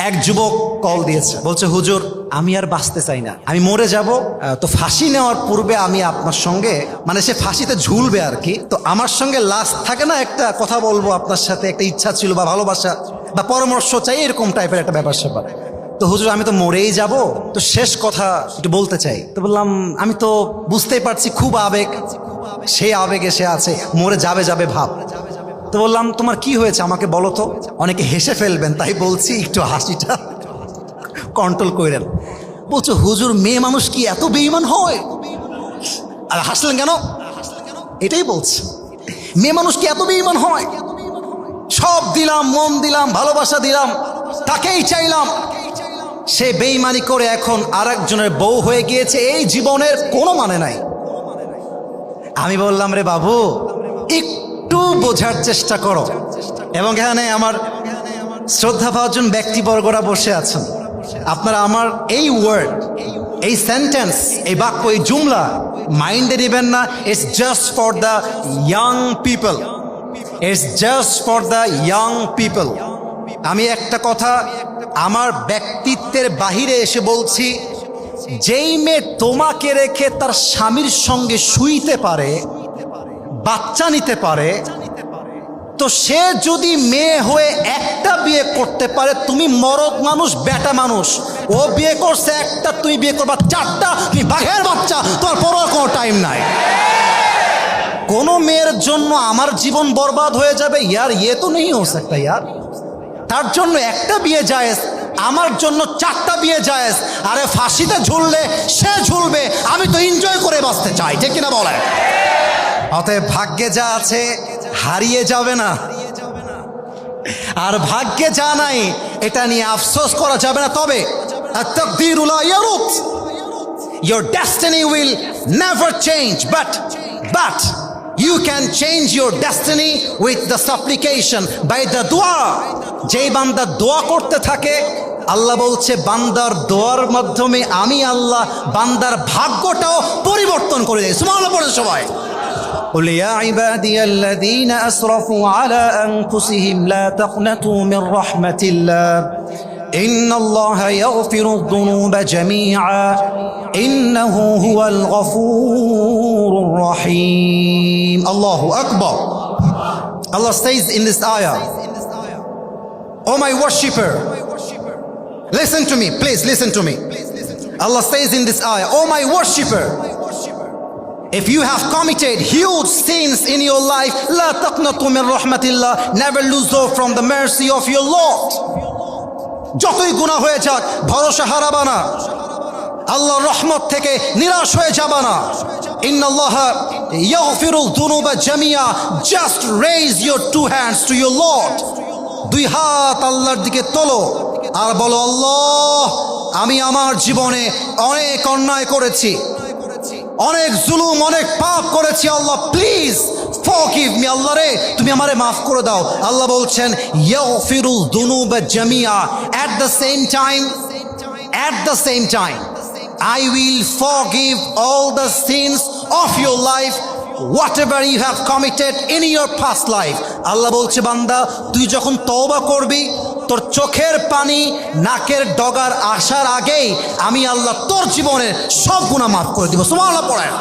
এক যুবক কল দিয়েছে, বলছে হুজুর আমি আর বাঁচতে চাই না, আমি মরে যাব, তো ফাঁসি নেওয়ার পূর্বে আমি আপনার সঙ্গে, মানে সে ফাঁসিতে ঝুলবে আর কি, তো আমার সঙ্গে লাস্ট থাকে না একটা কথা বলবো আপনার সাথে, একটা ইচ্ছা ছিল বা ভালোবাসা বা পরামর্শ চাই, এরকম টাইপের একটা ব্যাপার স্যাপার। তো হুজুর আমি তো মরেই যাব, তো শেষ কথা একটু বলতে চাই। তো বললাম আমি তো বুঝতেই পারছি খুব আবেগ, সেই আবেগে সে আছে, মরে যাবে যাবে ভাব। তো বললাম তোমার কি হয়েছে আমাকে বলো তো, অনেকে হেসে ফেলবেন তাই বলছি একটু হাসিটা কন্ট্রোল করেন। বলছো হুজুর মেয়ে মানুষ কি এত বেঈমান হয়? আর হাসলেন কেন? এটাই বলছে, মেয়ে মানুষ কি এত বেঈমান হয়? সব দিলাম, মন দিলাম, ভালোবাসা দিলাম, তাকেই চাইলাম, সে বেঈমানি করে এখন আরেকজনের বউ হয়ে গিয়েছে, এই জীবনের কোনো মানে নাই। আমি বললাম রে বাবু একটু বোঝার চেষ্টা করো। এবং এখানে আমার শ্রদ্ধাভাজন ব্যক্তিবর্গরা বসে আছেন, আপনারা আমার এই ওয়ার্ড, এই সেন্টেন্স, এই বাক্য, এই জুমলা মাইন্ডে নেবেন না। It's just for the young people, it's just for the young people. আমি একটা কথা আমার ব্যক্তিত্বের বাহিরে এসে বলছি, যেই মেয়ে তোমাকে রেখে তার স্বামীর সঙ্গে শুইতে পারে, বাচ্চা নিতে পারে, তো সে যদি মেয়ে হয়ে একটা বিয়ে করতে পারে, তুমি মরদ মানুষ, বেটা মানুষ, ও বিয়ে করছে একটা, তুই বিয়ে করবা চারটা, তুমি বাঘের বাচ্চা, তোমার পরও কোনো টাইম নাই। কোনো মেয়ের জন্য আমার জীবন বরবাদ হয়ে যাবে ইয়ার, ইয়ে তো নেই হো सकता यार। তার জন্য একটা বিয়ে জায়েজ, আমার জন্য চারটা বিয়ে জায়েজ। আরে ফাঁসিতে ঝুললে সে ঝুলবে, আমি তো এনজয় করে বাঁচতে চাই, ঠিক কিনা বলে? অতএব ভাগ্যে যা আছে হারিয়ে যাবে না, আর ভাগ্যে যা নাই এটা নিয়ে আফসোস করা যাবে না। তবে তাকদীরু লা ইয়ারুদ, your destiny will never change, but you can change your destiny with the supplication, by the dua. যেই বান্দা দোয়া করতে থাকে, আল্লাহ বলছে বান্দার দোয়ার মাধ্যমে আমি আল্লাহ বান্দার ভাগ্যটাও পরিবর্তন করে দেয়। সুবহানাল্লাহ পড়ে সবাই। قل يا عبادي الذين أسرفوا على أنفسهم لا تقنطوا من رحمة الله إن الله يغفر الذنوب جميعا إنه هو الغفور الرحيم. الله أكبر. Allah says in this ayah, "O my worshipper, listen to me, please listen to me." Allah says in this ayah, "O my worshipper, if you have committed huge sins in your life, la taqnatu min rahmatillah, never lose hope from the mercy of your Lord." যতই গুনাহ হয়ে যাক ভরসা হারাবা না, আল্লাহর রহমত থেকে নিরাশ হয়ে যাবা না। ইন্নাল্লাহা ইয়াগফিরুয যুনুবা Jamia, just raise your two hands to your Lord, দুই হাত আল্লাহর দিকে তোলো আর বলো, আল্লাহ আমি আমার জীবনে অনেক অন্যায় করেছি, অনেক জুলুম, অনেক পাপ করেছি, আল্লাহ প্লিজ ফরগিভ মি, আল্লাহ রে তুমি আমারে মাফ করে দাও। আল্লাহ বলছেন ইয়াগফিরুয যুনুবা Jamia, at the same time I will forgive all the sins of your life, whatever you have committed in your past life. আল্লাহ বলছে বান্দা তুই যখন তওবা করবি, তোর চোখের পানি নাকের ডগার আসার আগেই আমি আল্লাহ তোর জীবনের সব গুনাহ মাফ করে দিব। সুবহানাল্লাহ পড়েন।